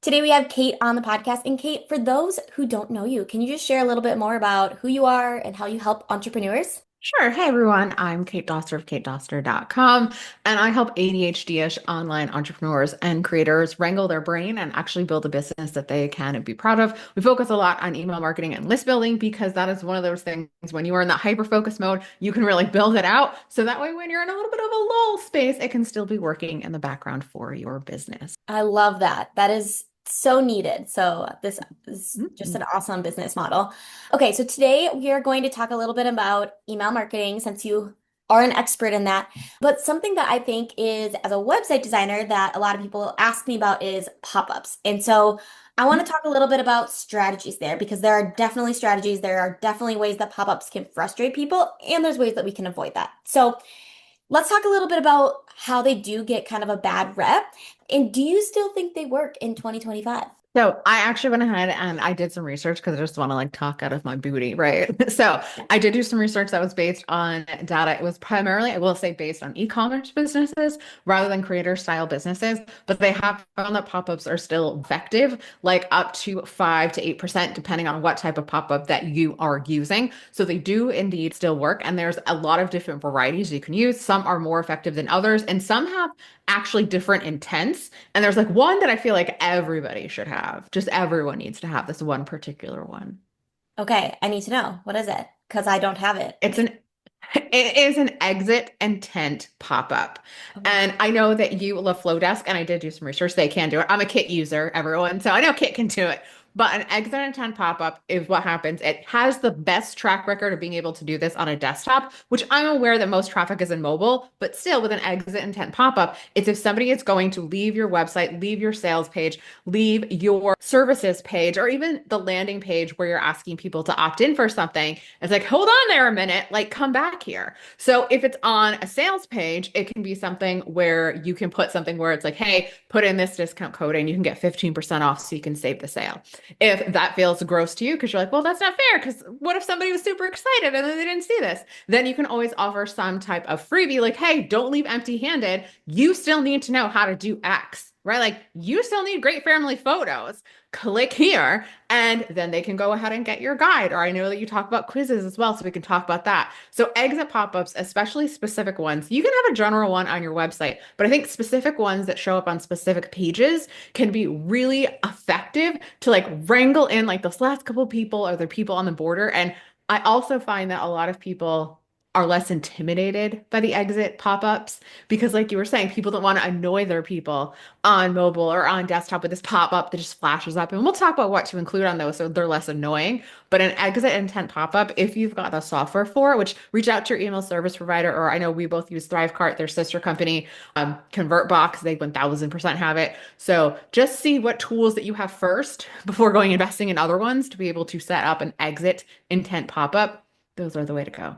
Today we have Kate on the podcast. And Kate, for those who don't know you, can you just share a little bit more about who you are and how you help entrepreneurs? Sure. Hey everyone, I'm Kate Doster of katedoster.com, and I help ADHD-ish online entrepreneurs and creators wrangle their brain and actually build a business that they can and be proud of. We focus a lot on email marketing and list building because that is one of those things when you are in that hyper focus mode, you can really build it out. So that way, when you're in a little bit of a lull space, it can still be working in the background for your business. I love that. That is so needed. So this is just an awesome business model. Okay, so today we are going to talk a little bit about email marketing since you are an expert in that. But something that I think is, as a website designer, that a lot of people ask me about is pop-ups. And so I want to talk a little bit about strategies there because there are definitely strategies. There are definitely ways that pop-ups can frustrate people, and there's ways that we can avoid that. So let's talk a little bit about how they do get kind of a bad rep. And do you still think they work in 2025? So I actually went ahead and I did some research because I just want to like talk out of my booty, right? So I did do some research that was based on data. It was primarily, I will say, based on e-commerce businesses rather than creator style businesses, but they have found that pop-ups are still effective, like up to 5 to 8%, depending on what type of pop-up that you are using. So they do indeed still work. And there's a lot of different varieties you can use. Some are more effective than others, and some have actually different intents. And there's like one that I feel like everybody should have. Just everyone needs to have this one particular one. Okay, I need to know. What is it? Because I don't have it. It's an it is an exit intent pop-up. Oh. And I know that you love Flowdesk, and I did do some research. They can do it. I'm a Kit user, everyone. So I know Kit can do it. But an exit intent pop-up is what happens. It has the best track record of being able to do this on a desktop, which I'm aware that most traffic is in mobile, but still with an exit intent pop-up, it's if somebody is going to leave your website, leave your sales page, leave your services page, or even the landing page where you're asking people to opt in for something. It's like, hold on there a minute, like come back here. So if it's on a sales page, it can be something where you can put something where it's like, hey, put in this discount code and you can get 15% off so you can save the sale. If that feels gross to you, because you're like, well, that's not fair, because what if somebody was super excited and then they didn't see this? Then you can always offer some type of freebie, like, hey, don't leave empty-handed. You still need to know how to do X, right? Like, you still need great family photos. Click here, and then they can go ahead and get your guide. Or I know that you talk about quizzes as well, so we can talk about that. So exit pop-ups, especially specific ones, you can have a general one on your website, but I think specific ones that show up on specific pages can be really effective to like wrangle in like those last couple people or the people on the border. And I also find that a lot of people are less intimidated by the exit pop-ups because like you were saying, people don't want to annoy their people on mobile or on desktop with this pop-up that just flashes up. And we'll talk about what to include on those so they're less annoying. But an exit intent pop-up, if you've got the software for it, which reach out to your email service provider, or I know we both use Thrivecart, their sister company, ConvertBox, they 1000% have it. So just see what tools that you have first before going investing in other ones to be able to set up an exit intent pop-up. Those are the way to go.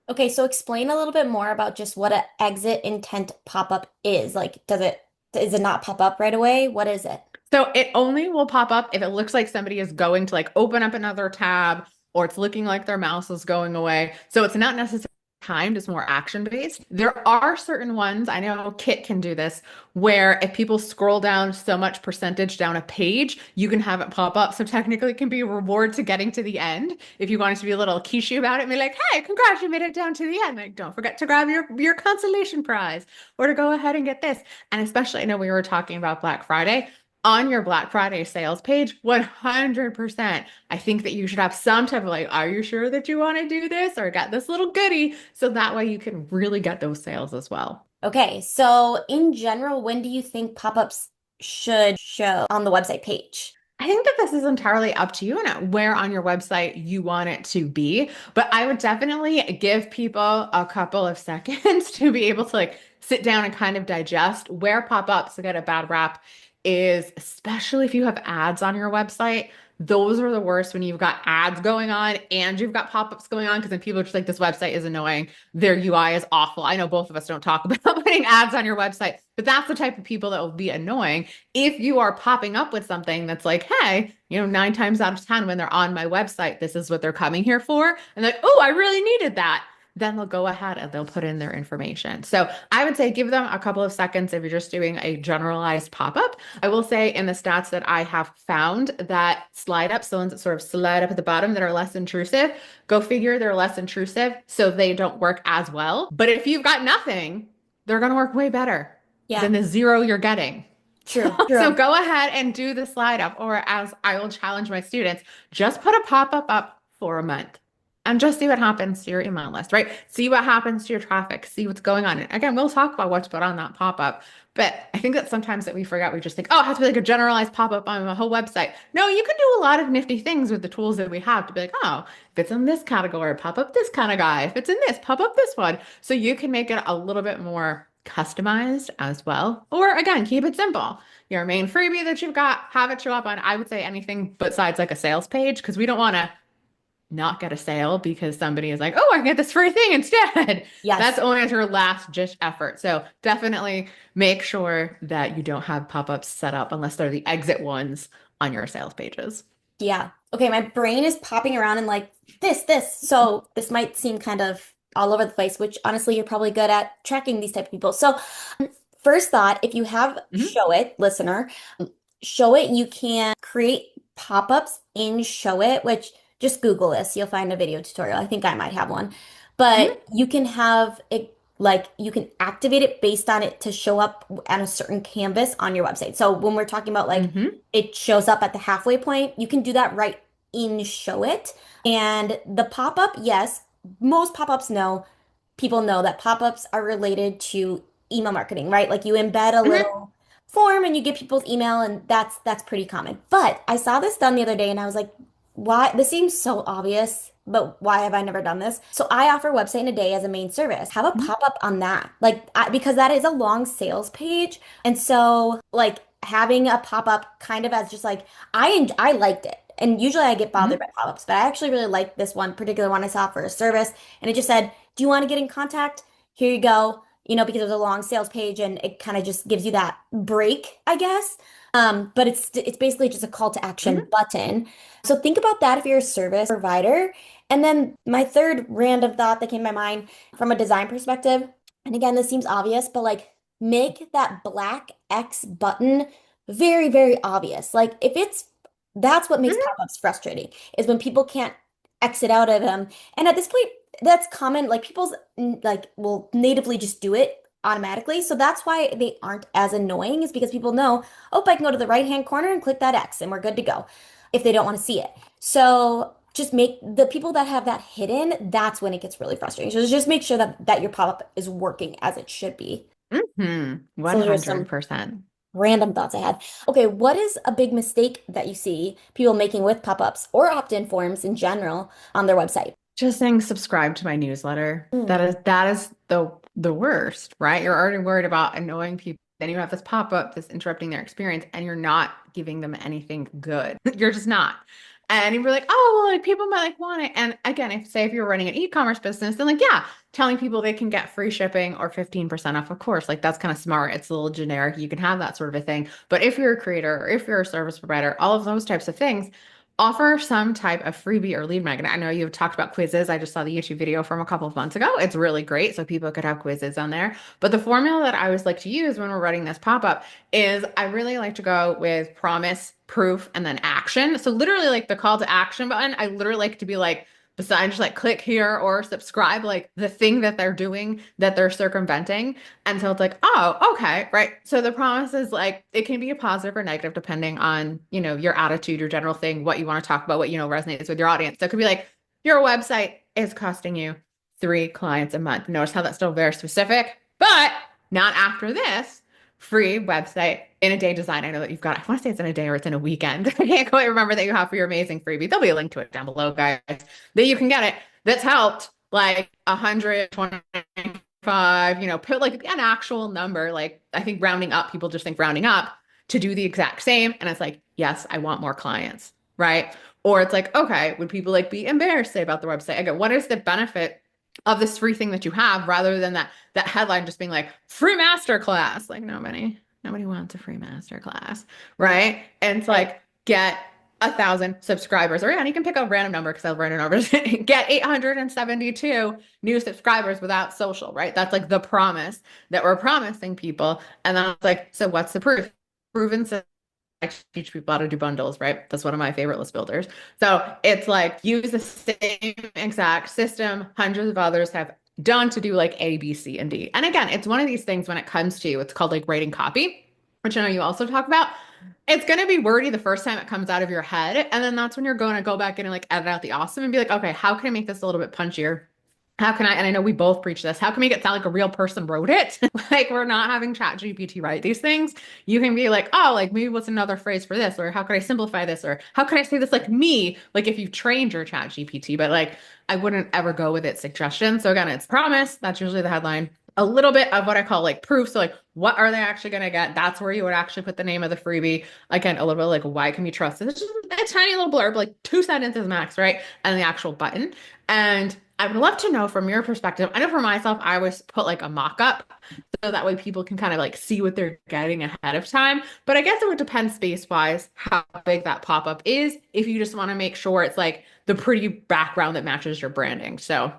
Okay, so explain a little bit more about just what an exit intent pop-up is. Like, does it not pop up right away? What is it? So it only will pop up if it looks like somebody is going to like open up another tab or it's looking like their mouse is going away. So it's not necessarily timed, it's more action based. There are certain ones, I know Kit can do this, where if people scroll down so much percentage down a page, you can have it pop up. So technically it can be a reward to getting to the end. If you wanted to be a little quiche about it and be like, hey, congrats, you made it down to the end. Like, don't forget to grab your consolation prize or to go ahead and get this. And especially, I know we were talking about Black Friday on your Black Friday sales page, 100%. I think that you should have some type of like, are you sure that you want to do this or get this little goodie? So that way you can really get those sales as well. Okay, so in general, when do you think pop-ups should show on the website page? I think that this is entirely up to you and where on your website you want it to be. But I would definitely give people a couple of seconds to be able to like sit down and kind of digest where pop-ups get a bad rap is, especially if you have ads on your website. Those are the worst when you've got ads going on and you've got pop-ups going on because then people are just like, this website is annoying. Their UI is awful. I know both of us don't talk about putting ads on your website, but that's the type of people that will be annoying if you are popping up with something that's like, hey, 9 times out of 10 when they're on my website, this is what they're coming here for. And like, oh, I really needed that. then they'll go ahead and they'll put in their information. So I would say give them a couple of seconds if you're just doing a generalized pop-up. I will say in the stats that I have found that slide ups, the ones that sort of slide up at the bottom that are less intrusive, go figure they're less intrusive, so they don't work as well. But if you've got nothing, they're going to work way better than Yeah, the zero you're getting. true, So true. go ahead and do the slide up, or as I will challenge my students, just put a pop-up up for a month and just see what happens to your email list, right? See what happens to your traffic, see what's going on. And again, we'll talk about what's put on that pop-up. But I think that sometimes that we forget, we just think, oh, it has to be like a generalized pop-up on a whole website. No, you can do a lot of nifty things with the tools that we have to be like, oh, if it's in this category, pop up this kind of guy. If it's in this, pop up this one. So you can make it a little bit more customized as well. Or again, keep it simple. Your main freebie that you've got, have it show up on, I would say anything besides like a sales page, because we don't want to not get a sale because somebody is like, oh, I get this free thing instead. That's Yes. only as your last ditch effort. So definitely make sure that you don't have pop-ups set up unless they're the exit ones on your sales pages. Yeah. Okay, my brain is popping around and like this. So this might seem kind of all over the place, which honestly, you're probably good at tracking these type of people. So first thought, if you have Mhm. Show It, listener, Show It, you can create pop-ups in Show It, which just Google this. You'll find a video tutorial. I think I might have one. But Mhm. you can have it like you can activate it based on it to show up on a certain canvas on your website. So when we're talking about like Mhm. it shows up at the halfway point, you can do that right in Show It. And the pop-up, yes, most pop-ups know people know that pop-ups are related to email marketing, right? Like you embed a Mhm. little form and you get people's email and that's pretty common. But I saw this done the other day and I was like, why? This seems so obvious, but why have I never done this? So I offer website in a day as a main service. Have a Mhm. pop-up on that. Like because that is a long sales page. And so like having a pop-up kind of as just like I liked it. And usually I get bothered by Mhm. pop-ups, but I actually really liked this one particular one I saw for a service. And it just said, do you want to get in contact? Here you go. You know, because it was a long sales page and it kind of just gives you that break, I guess. But it's basically just a call to action Mhm. button. So think about that if you're a service provider. And then my third random thought that came to my mind from a design perspective, and again, this seems obvious, but like make that black X button very, very obvious. Like if it's that's what makes Mhm. pop-ups frustrating is when people can't exit out of them. And at this point, that's common. Like people's like will natively just do it automatically. So that's why they aren't as annoying is because people know, oh, I can go to the right-hand corner and click that X and we're good to go if they don't want to see it. So just make the people that have that hidden, that's when it gets really frustrating. So just make sure that your pop-up is working as it should be. Mhm. So those are some 100%. random thoughts I had. Okay, what is a big mistake that you see people making with pop-ups or opt-in forms in general on their website? Just saying subscribe to my newsletter. Mm, That is the worst, right? You're already worried about annoying people. Then you have this pop-up that's interrupting their experience, and you're not giving them anything good. You're just not. And you're like, oh, well, like people might like want it. And again, if you're running an e-commerce business, then like, yeah, telling people they can get free shipping or 15% off, of course, like that's kind of smart. It's a little generic. You can have that sort of a thing. But if you're a creator or if you're a service provider, all of those types of things, offer some type of freebie or lead magnet. I know you've talked about quizzes. I just saw the YouTube video from a couple of months ago. It's really great. So people could have quizzes on there. But the formula that I always like to use when we're running this pop-up is I really like to go with promise, proof, and then action. So literally like the call to action button, I literally like to be like, besides just like click here or subscribe, like the thing that they're doing that they're circumventing. And so it's like, oh, okay, right. So the promise is like it can be a positive or negative depending on, your attitude, your general thing, what you want to talk about, what resonates with your audience. So it could be like your website is costing you 3 clients a month. Notice how that's still very specific, but not after this free website in a day design. I know that you've got, I want to say it's in a day or it's in a weekend. I can't quite remember that you have for your amazing freebie. There'll be a link to it down below, guys, that you can get it. That's helped like 125, put like an actual number. Like I think rounding up, people just think rounding up to do the exact same. And it's like, yes, I want more clients, right? Or it's like, okay, would people like be embarrassed say about the website? Again, what is the benefit of this free thing that you have rather than that headline just being like free master class? Like nobody wants a free master class, right? And it's right. like get 1,000 subscribers, or yeah, and you can pick a random number because I'll random numbers, get 872 new subscribers without social, right? That's like the promise that we're promising people. And then it's like, so what's the proof? Proven I teach people how to do bundles, right? That's one of my favorite list builders. So it's like use the same exact system hundreds of others have done to do like A, B, C, and D. And again, it's one of these things when it comes to it's called like writing copy, which I know you also talk about. It's going to be wordy the first time it comes out of your head. And then that's when you're going to go back in and like edit out the awesome and be like, okay, how can I make this a little bit punchier? How can I, and I know we both preach this, how can we make it sound like a real person wrote it? Like we're not having Chat GPT write these things. You can be like, oh, like maybe what's another phrase for this? Or how could I simplify this? Or how can I say this like me? Like if you've trained your Chat GPT, but like I wouldn't ever go with it suggestion. So again, it's promise. That's usually the headline. A little bit of what I call like proof. So like, what are they actually going to get? That's where you would actually put the name of the freebie. Again, a little bit like, why can we trust this? It's just a tiny little blurb, like 2 sentences max, right? And the actual button. And I would love to know from your perspective. I know for myself, I always put like a mock-up so that way people can kind of like see what they're getting ahead of time. But I guess it would depend space-wise how big that pop-up is if you just want to make sure it's like the pretty background that matches your branding. So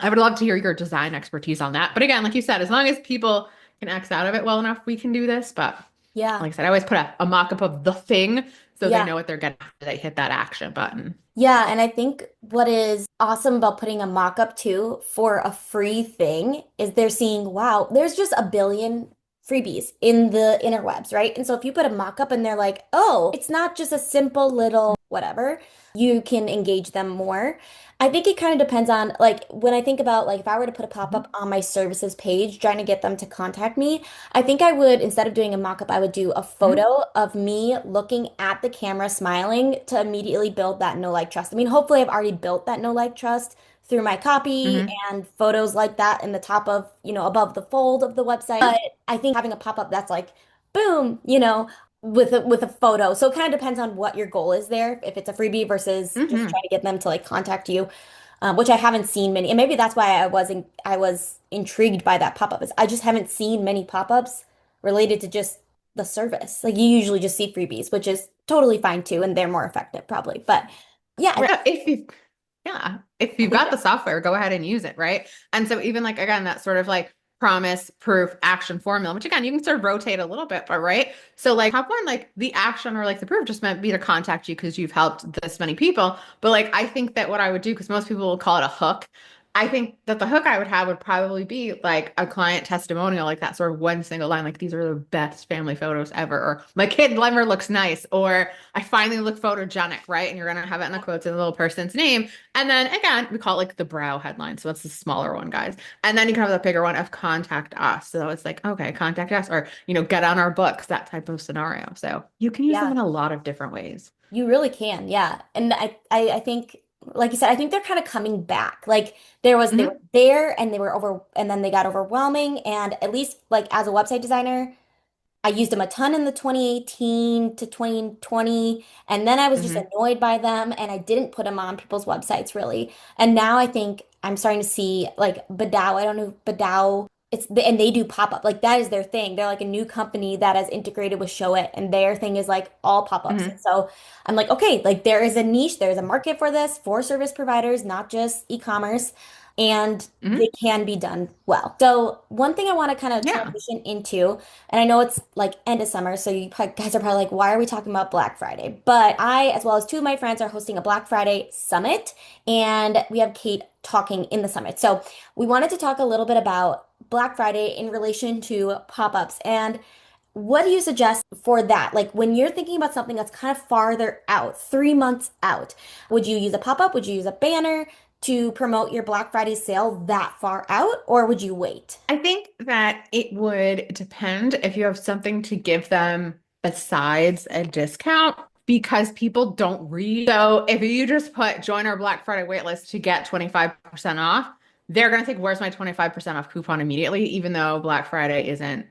I would love to hear your design expertise on that. But again, like you said, as long as people can X out of it well enough, we can do this. But Yeah. like I said, I always put a mock-up of the thing so they Yeah. know what they're getting after they hit that action button. Yeah, and I think what is awesome about putting a mock-up too for a free thing is they're seeing, wow, there's just a billion freebies in the interwebs, right? And so if you put a mock-up and they're like, oh, it's not just a simple little whatever, you can engage them more. I think it kind of depends on like when I think about like if I were to put a pop-up on my services page trying to get them to contact me, I think I would, instead of doing a mock-up, I would do a Mhm. photo of me looking at the camera smiling to immediately build that know like trust. I mean, hopefully I've already built that know like trust through my copy Mhm. and photos like that in the top of, above the fold of the website. But I think having a pop-up that's like, boom, with a photo. So it kind of depends on what your goal is there, if it's a freebie versus just Mhm. trying to get them to like contact you, which I haven't seen many. And maybe that's why I was intrigued by that pop-up is I just haven't seen many pop-ups related to just the service. Like you usually just see freebies, which is totally fine too, and they're more effective probably. But yeah, Right. Yeah, if I you've think got the software, go ahead and use it, right? And so even like again, that sort of like promise, proof, action formula, which again, you can sort of rotate a little bit, but right? So like top one, like the action or like the proof just meant be to contact you because you've helped this many people. But like I think that what I would do, because most people will call it a hook. I think that the hook I would have would probably be like a client testimonial, like that sort of one single line, like these are the best family photos ever, or my kid never looks nice, or I finally look photogenic, right? And you're gonna have it in the quotes in the little person's name. And then again, we call it like the brow headline. So that's the smaller one, guys. And then you can have the bigger one of contact us. So it's like, okay, contact us or, get on our books, that type of scenario. So you can use them yeah, in a lot of different ways. you really can. Yeah. And I think like you said, I think they're kind of coming back. Like they were Hmm. there and they were over and then they got overwhelming. And at least like as a website designer, I used them a ton in the 2018 to 2020, and then I was just Hmm. annoyed by them, and I didn't put them on people's websites really. And now I think I'm starting to see like Badow. I don't know if Badow. And they do pop up like that is their thing. They're like a new company that has integrated with Show It, and their thing is like all pop-ups. And Hmm. so I'm like, okay, like there is a niche, there is a market for this for service providers, not just e-commerce, and they Hmm. can be done well. So one thing I want to kind of Yeah. transition into. And I know it's like end of summer, so guys are probably like, why are we talking about Black Friday? But I, as well as two of my friends, are hosting a Black Friday summit, and we have Kate talking in the summit. So we wanted to talk a little bit about Black Friday in relation to pop-ups. And what do you suggest for that? Like when you're thinking about something that's kind of farther out, 3 months out, would you use a pop-up? Would you use a banner to promote your Black Friday sale that far out, or would you wait? I think that it would depend if you have something to give them besides a discount because people don't read. So if you just put join our Black Friday waitlist to get 25% off, they're going to think, where's my 25% off coupon immediately, even though Black Friday isn't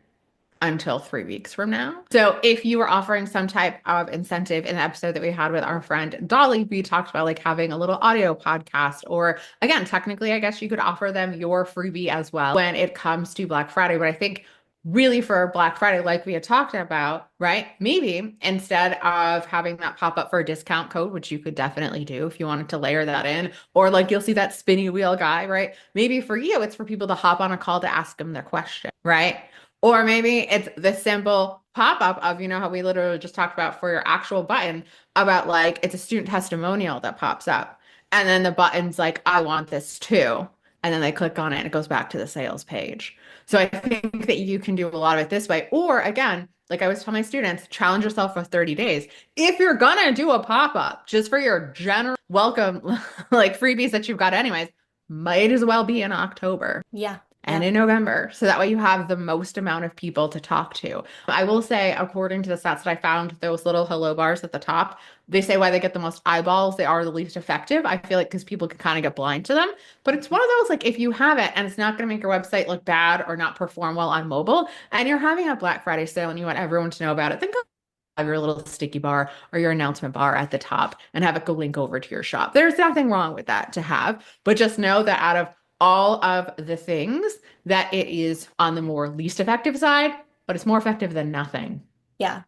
until 3 weeks from now. So if you were offering some type of incentive in the episode that we had with our friend Dolly, we talked about like having a little audio podcast, or again, technically, I guess you could offer them your freebie as well when it comes to Black Friday. But I think really for Black Friday, like we had talked about, right? Maybe instead of having that pop up for a discount code, which you could definitely do if you wanted to layer that in, or like you'll see that spinny wheel guy, right? Maybe for you, it's for people to hop on a call to ask them their question, right? Or maybe it's the simple pop up of, you know, how we literally just talked about for your actual button about like it's a student testimonial that pops up. And then the button's like, I want this too. And then they click on it and it goes back to the sales page. So I think that you can do a lot of it this way. Or again, like I always tell my students, challenge yourself for 30 days. If you're gonna do a pop-up just for your general welcome, like freebies that you've got anyways, might as well be in October Yeah. and Yeah. in November. So that way you have the most amount of people to talk to. I will say, according to the stats that I found, those little hello bars at the top, they say why they get the most eyeballs, they are the least effective. I feel like because people can kind of get blind to them. But it's one of those, like, if you have it and it's not going to make your website look bad or not perform well on mobile, and you're having a Black Friday sale and you want everyone to know about it, think of your little sticky bar or your announcement bar at the top and have it go link over to your shop. There's nothing wrong with that to have, but just know that out of all of the things that it is on the more least effective side, but it's more effective than nothing. Yeah.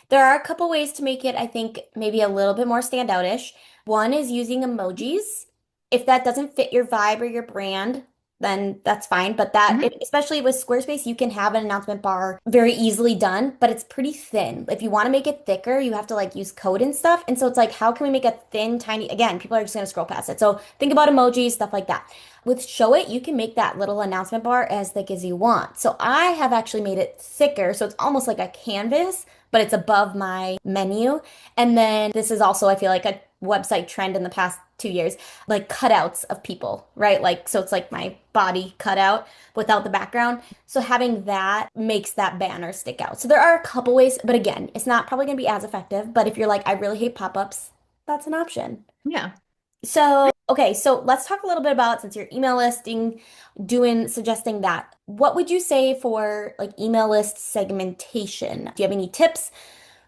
There are a couple ways to make it, I think, maybe a little bit more standout-ish. One is using emojis. If that doesn't fit your vibe or your brand, then that's fine. But Mhm. especially with Squarespace, you can have an announcement bar very easily done, but it's pretty thin. If you want to make it thicker, you have to like use code and stuff. And so it's like, how can we make a thin, tiny, again, people are just going to scroll past it. So think about emojis, stuff like that. With Show It, you can make that little announcement bar as thick as you want. So I have actually made it thicker. So it's almost like a canvas, but it's above my menu. And then this is also, I feel like, a website trend in the past 2 years, like cutouts of people, right? Like, so it's like my body cutout without the background. So having that makes that banner stick out. So there are a couple ways, but again, it's not probably going to be as effective. But if you're like, I really hate pop-ups, that's an option. Yeah. So, okay, so let's talk a little bit about since you're email listing, suggesting that. What would you say for like email list segmentation? Do you have any tips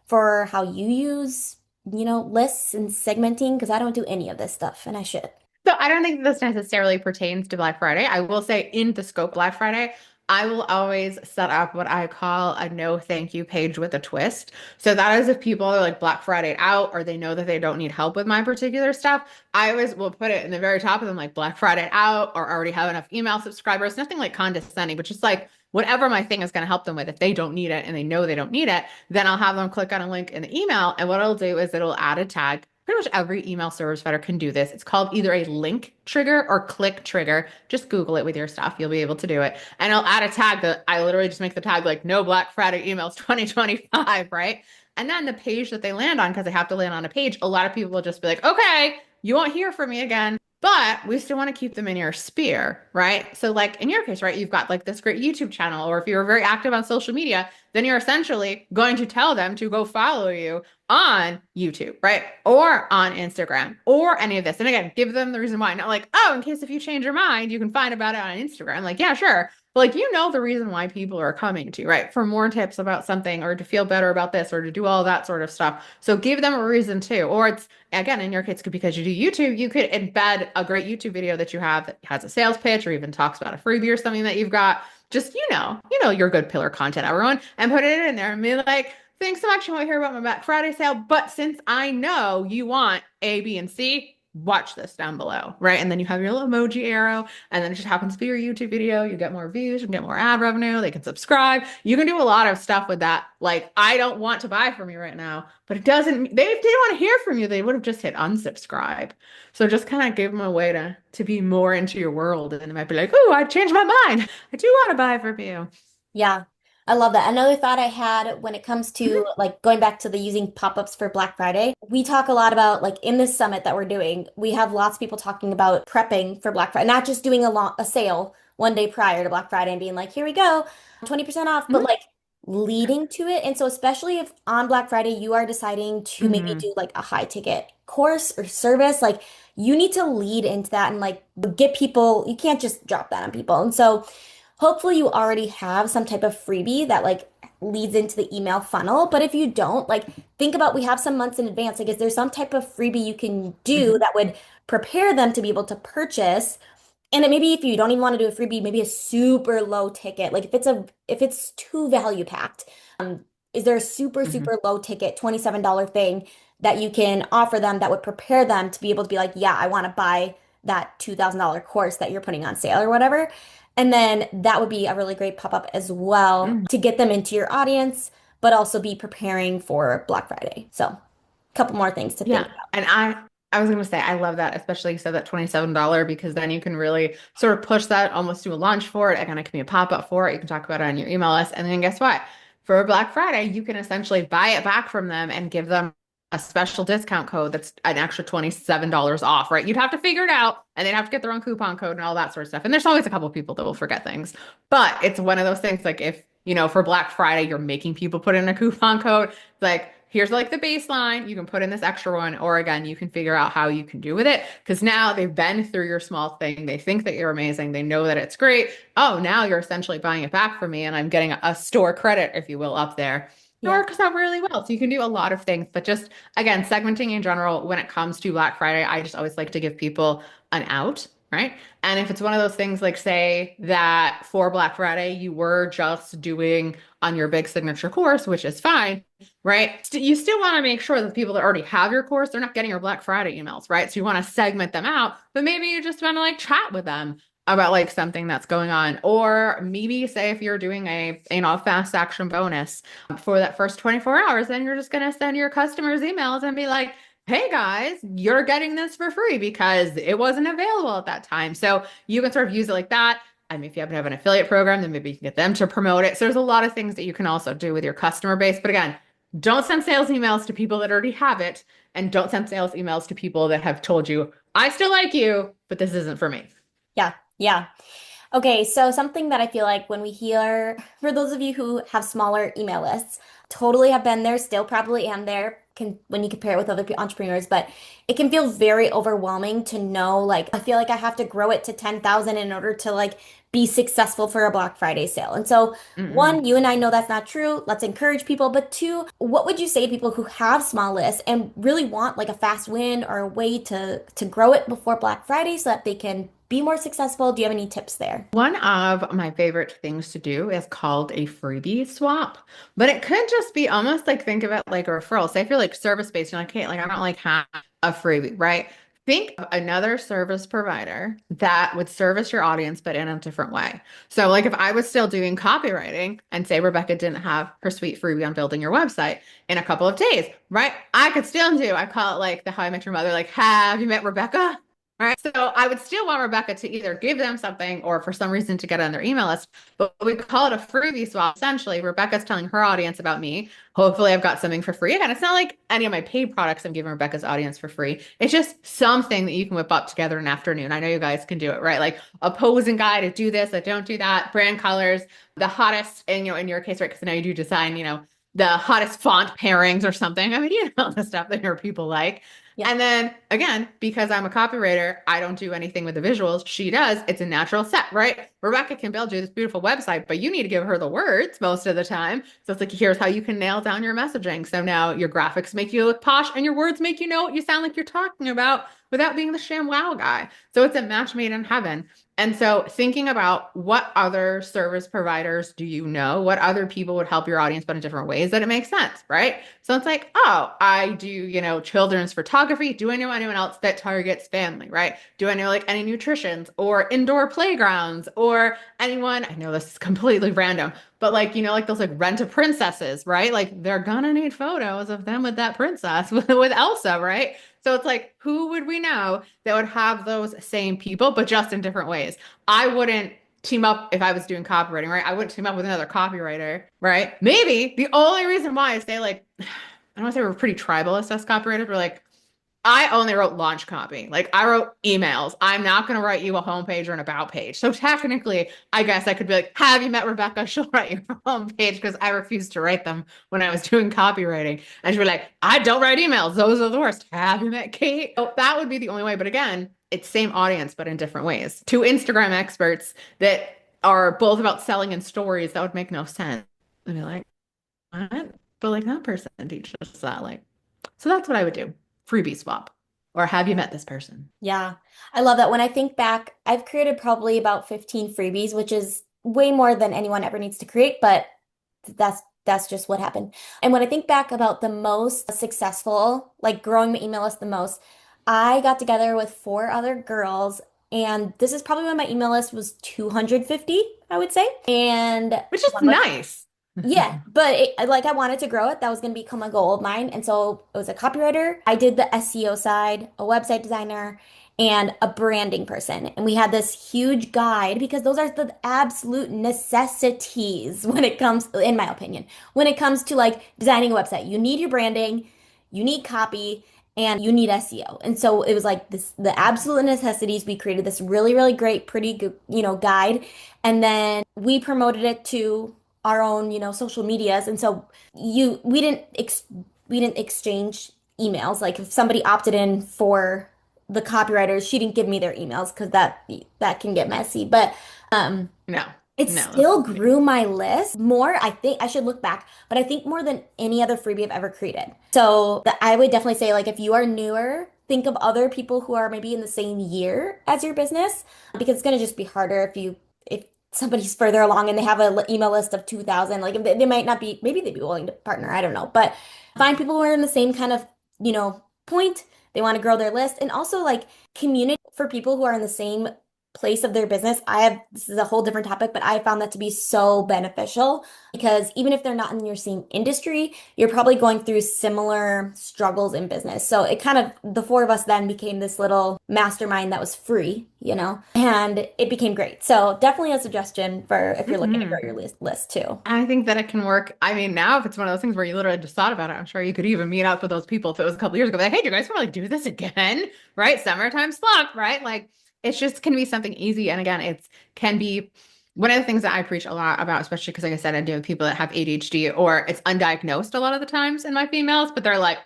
for how you use, lists and segmenting? Because I don't do any of this stuff and I should. So I don't think this necessarily pertains to Black Friday. I will say in the scope Black Friday, I will always set up what I call a no thank you page with a twist. So that is if people are like Black Friday out or they know that they don't need help with my particular stuff, I always will put it in the very top of them like Black Friday out or already have enough email subscribers, nothing like condescending, but just like whatever my thing is going to help them with. If they don't need it and they know they don't need it, then I'll have them click on a link in the email. And what it'll do is it'll add a tag. Pretty much every email service provider can do this. It's called either a link trigger or click trigger. Just Google it with your stuff. You'll be able to do it. And I'll add a tag that I literally just make the tag like no Black Friday emails 2025, right? And then the page that they land on, because they have to land on a page, a lot of people will just be like, okay, you won't hear from me again. But we still want to keep them in your sphere, right? So, like in your case, right, you've got like this great YouTube channel, or if you're very active on social media, then you're essentially going to tell them to go follow you on YouTube, right? Or on Instagram or any of this. And again, give them the reason why. Not like, oh, in case if you change your mind, you can find about it on Instagram. Like, yeah, sure. But like, you know, the reason why people are coming to, right? For more tips about something or to feel better about this or to do all that sort of stuff. So give them a reason too. Or it's, again, in your case, could because you do YouTube, you could embed a great YouTube video that you have that has a sales pitch or even talks about a freebie or something that you've got. Just, your good pillar content, everyone, and put it in there and be like, thanks so much. You won't hear about my Black Friday sale, but since I know you want A, B, and C, watch this down below, right? And then you have your little emoji arrow, and then it just happens to be your YouTube video. You get more views, you can get more ad revenue. They can subscribe. You can do a lot of stuff with that. Like, I don't want to buy from you right now, but it doesn't, they didn't want to hear from you. They would have just hit unsubscribe. So just kind of give them a way to be more into your world. And they might be like, oh, I changed my mind. I do want to buy from you. Yeah, I love that. Another thought I had when it comes to Mhm. like going back to the using pop-ups for Black Friday, we talk a lot about like in this summit that we're doing, we have lots of people talking about prepping for Black Friday, not just doing a sale one day prior to Black Friday and being like, here we go, 20% off, but Mhm. like leading to it. And so especially if on Black Friday you are deciding to maybe Mhm. do like a high ticket course or service, like you need to lead into that and like get people, you can't just drop that on people. And so hopefully you already have some type of freebie that like leads into the email funnel. But if you don't, like think about we have some months in advance. Like, is there some type of freebie you can do Mhm. that would prepare them to be able to purchase? And then maybe if you don't even want to do a freebie, maybe a super low ticket. Like if it's too value packed, is there a super, Mhm. super low ticket $27 thing that you can offer them that would prepare them to be able to be like, yeah, I want to buy that $2,000 course that you're putting on sale or whatever. And then that would be a really great pop-up as well Mhm. to get them into your audience, but also be preparing for Black Friday. So a couple more things to think Yeah. about. And I was gonna say I love that, especially you said that $27 because then you can really sort of push that, almost do a launch for it. Again, it can be a pop-up for it. You can talk about it on your email list. And then guess what? For Black Friday, you can essentially buy it back from them and give them a special discount code that's an extra $27 off, right? You'd have to figure it out and they'd have to get their own coupon code and all that sort of stuff. And there's always a couple of people that will forget things. But it's one of those things like if, for Black Friday, you're making people put in a coupon code, it's like, here's like the baseline. You can put in this extra one, or again, you can figure out how you can do with it. Because now they've been through your small thing. They think that you're amazing. They know that it's great. Oh, now you're essentially buying it back from me, and I'm getting a store credit, if you will, up there. It Yeah. works out really well. So you can do a lot of things, but just again, segmenting in general, when it comes to Black Friday, I just always like to give people an out, right? And if it's one of those things like say that for Black Friday, you were just doing on your big signature course, which is fine, right? You still want to make sure that the people that already have your course, they're not getting your Black Friday emails, right? So you want to segment them out, but maybe you just want to like chat with them about like something that's going on. Or maybe say if you're doing a fast action bonus for that first 24 hours, then you're just going to send your customers emails and be like, hey guys, you're getting this for free because it wasn't available at that time. So you can sort of use it like that. I mean, if you happen to have an affiliate program, then maybe you can get them to promote it. So there's a lot of things that you can also do with your customer base. But again, don't send sales emails to people that already have it, and don't send sales emails to people that have told you, I still like you, but this isn't for me. Yeah. Yeah. Okay, so something that I feel like when we hear, for those of you who have smaller email lists, totally have been there, still probably am there when you compare it with other entrepreneurs, but it can feel very overwhelming to know, like, I feel like I have to grow it to 10,000 in order to like be successful for a Black Friday sale. And so, Mm-mm. one, you and I know that's not true. Let's encourage people. But two, what would you say to people who have small lists and really want like a fast win or a way to grow it before Black Friday so that they can be more successful? Do you have any tips there? One of my favorite things to do is called a freebie swap, but it could just be almost like think of it like a referral. Say if you're like service based, you're like, hey, like I don't like have a freebie, right? Think of another service provider that would service your audience, but in a different way. So, like if I was still doing copywriting and say Rebecca didn't have her sweet freebie on building your website in a couple of days, right? I could still do, I call it like the How I Met Your Mother, like, have you met Rebecca? Right. So I would still want Rebecca to either give them something or for some reason to get on their email list, but we call it a freebie swap. Essentially, Rebecca's telling her audience about me. Hopefully, I've got something for free. Again, it's not like any of my paid products I'm giving Rebecca's audience for free. It's just something that you can whip up together in an afternoon. I know you guys can do it, right? Like a posing guide to do this, I don't do that, brand colors, the hottest, and in your case, right? Because I know you do design, the hottest font pairings or something. I mean, the stuff that your people like. Yeah. And then again, because I'm a copywriter, I don't do anything with the visuals. She does. It's a natural set, right? Rebecca can build you this beautiful website, but you need to give her the words most of the time. So it's like, here's how you can nail down your messaging. So now your graphics make you look posh and your words make you know what you sound like you're talking about without being the sham wow guy. So it's a match made in heaven. And so thinking about what other service providers do you know? What other people would help your audience, but in different ways that it makes sense, right? So it's like, oh, I do, children's photography. Do I know anyone else that targets family, right? Do I know like any nutritions or indoor playgrounds or anyone? I know this is completely random, but like, like those like rent a princesses, right? Like they're gonna need photos of them with that princess with Elsa, right? So it's like, who would we know that would have those same people, but just in different ways? I wouldn't team up if I was doing copywriting, right? I wouldn't team up with another copywriter, right? Maybe the only reason why is they like, I don't want to say we're pretty tribalist as copywriters. We're like, I only wrote launch copy. Like I wrote emails. I'm not going to write you a homepage or an about page. So technically, I guess I could be like, have you met Rebecca? She'll write your homepage because I refused to write them when I was doing copywriting. And she'd be like, I don't write emails. Those are the worst. Have you met Kate? So that would be the only way. But again, it's same audience, but in different ways. Two Instagram experts that are both about selling and stories, that would make no sense. I'd be like, what? But like that person teaches that. Like, so that's what I would do. Freebie swap. Or have you met this person? Yeah, I love that. When I think back, I've created probably about 15 freebies, which is way more than anyone ever needs to create, but that's just what happened. And when I think back about the most successful, like growing my email list the most, I got together with four other girls, and this is probably when my email list was 250, I would say. And Which is one was nice. yeah, but like I wanted to grow it. That was going to become a goal of mine. And so it was a copywriter. I did the SEO side, a website designer, and a branding person. And we had this huge guide because those are the absolute necessities when it comes, in my opinion, when it comes to like designing a website. You need your branding, you need copy, and you need SEO. And so it was like this, the absolute necessities. We created this really, really great, pretty good, guide. And then we promoted it to our own, social medias. And so we didn't exchange emails. Like if somebody opted in for the copywriters, she didn't give me their emails because that can get messy. But um No, it no, that's still silly. grew my list more. I think I should look back, but I think more than any other freebie I've ever created. So I would definitely say, like, if you are newer, think of other people who are maybe in the same year as your business, because it's going to just be harder if somebody's further along and they have an email list of 2,000. Like, they might not be, maybe they'd be willing to partner. I don't know. But find people who are in the same kind of, point. They want to grow their list, and also like community for people who are in the same place of their business. This is a whole different topic, but I found that to be so beneficial because even if they're not in your same industry, you're probably going through similar struggles in business. So it kind of, the four of us then became this little mastermind that was free, and it became great. So definitely a suggestion for if you're looking to grow Hmm. your list too. I think that it can work. I mean, now if it's one of those things where you literally just thought about it, I'm sure you could even meet up with those people if it was a couple years ago. Like, hey, do you guys want to like do this again? Right? Summertime slump, right? Like it's just can be something easy. And again, it's can be one of the things that I preach a lot about, especially because like I said, I deal with people that have ADHD or it's undiagnosed a lot of the times in my females, but they're like,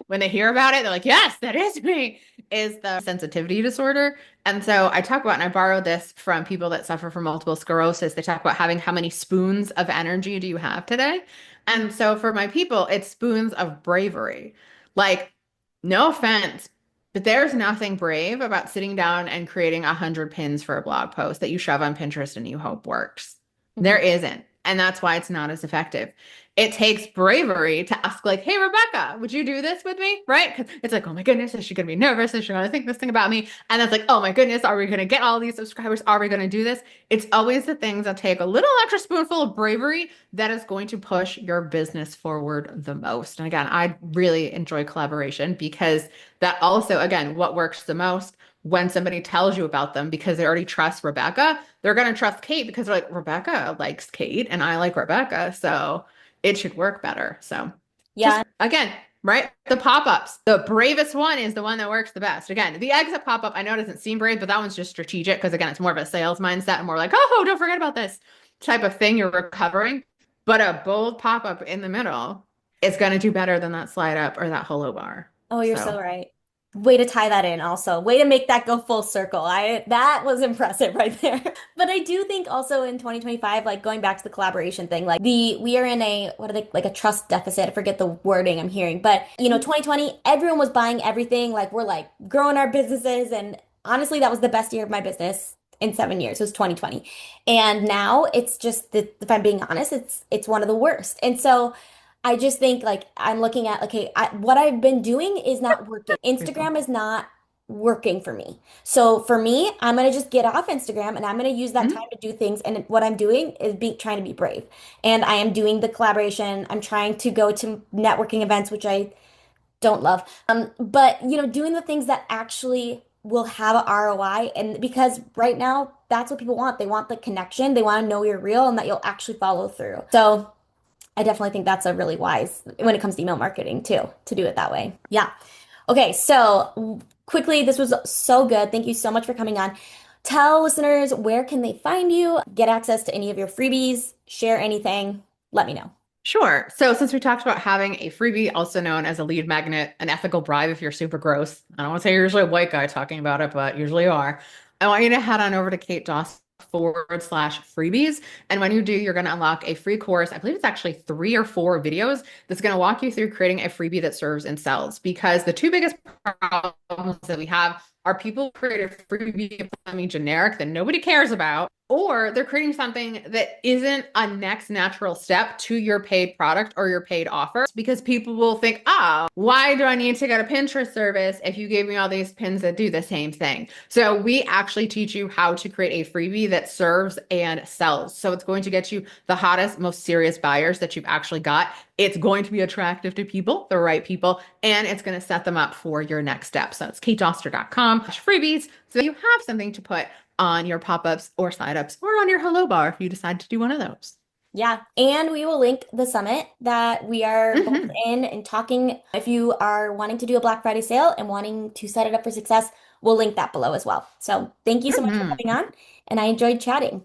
when they hear about it, they're like, yes, that is me, is the sensitivity disorder. And so I talk about, and I borrowed this from people that suffer from multiple sclerosis. They talk about having how many spoons of energy do you have today? And so for my people, it's spoons of bravery. Like, no offense, but there's nothing brave about sitting down and creating 100 pins for a blog post that you shove on Pinterest and you hope works. There Mhm. isn't. And that's why it's not as effective. It takes bravery to ask, like, hey, Rebecca, would you do this with me? Right? Because it's like, oh my goodness, is she going to be nervous? Is she going to think this thing about me? And it's like, oh my goodness, are we going to get all these subscribers? Are we going to do this? It's always the things that take a little extra spoonful of bravery that is going to push your business forward the most. And again, I really enjoy collaboration because that also, again, what works the most when somebody tells you about them because they already trust Rebecca, they're going to trust Kate because they're like, Rebecca likes Kate and I like Rebecca. So it should work better. So just Yeah. again, right? The pop-ups. The bravest one is the one that works the best. Again, the exit pop-up, I know it doesn't seem brave, but that one's just strategic because again, it's more of a sales mindset and more like, oh, don't forget about this type of thing you're recovering. But a bold pop-up in the middle is going to do better than that slide up or that hello bar. Oh, you're so So right. Way to tie that in also. Way to make that go full circle. That was impressive right there. But I do think also in 2025, like going back to the collaboration thing, like we are in a, what are they, like a trust deficit. I forget the wording I'm hearing. But 2020, everyone was buying everything. Like we're like growing our businesses, and honestly, that was the best year of my business in 7 years. It was 2020. And now it's just that, if I'm being honest, it's one of the worst. And so I just think like I'm looking at, okay, what I've been doing is not working. grateful. Instagram is not working for me. So for me, I'm gonna just get off Instagram and I'm gonna use that time Mhm. to do things. And what I'm doing is trying to be brave. And I am doing the collaboration. I'm trying to go to networking events, which I don't love. But doing the things that actually will have a ROI. And because right now, that's what people want. They want the connection. They want to know you're real and that you'll actually follow through. So I definitely think that's a really wise when it comes to email marketing too, to do it that way. Yeah. Okay, so quickly, this was so good. Thank you so much for coming on. Tell listeners where can they find you, get access to any of your freebies, share anything. Let me know. Sure. So since we talked about having a freebie, also known as a lead magnet, an ethical bribe if you're super gross, I don't want to say you're usually a white guy talking about it, but usually you are. I want you to head on over to Kate Dawson freebies. And when you do, you're going to unlock a free course. I believe it's actually 3 or 4 videos that's going to walk you through creating a freebie that serves and sells. Because the two biggest problems that we have are people create a freebie something generic that nobody cares about, or they're creating something that isn't a next natural step to your paid product or your paid offer because people will think, oh, why do I need to get a Pinterest service if you gave me all these pins that do the same thing? So we actually teach you how to create a freebie that serves and sells. So it's going to get you the hottest, most serious buyers that you've actually got. It's going to be attractive to people, the right people, and it's going to set them up for your next step. So it's katedoster.com/freebies. So you have something to put on your pop-ups or side-ups or on your hello bar if you decide to do one of those. Yeah, and we will link the summit that we are both Hmm. in and talking. If you are wanting to do a Black Friday sale and wanting to set it up for success, we'll link that below as well. So thank you so much for Hmm. coming on, and I enjoyed chatting.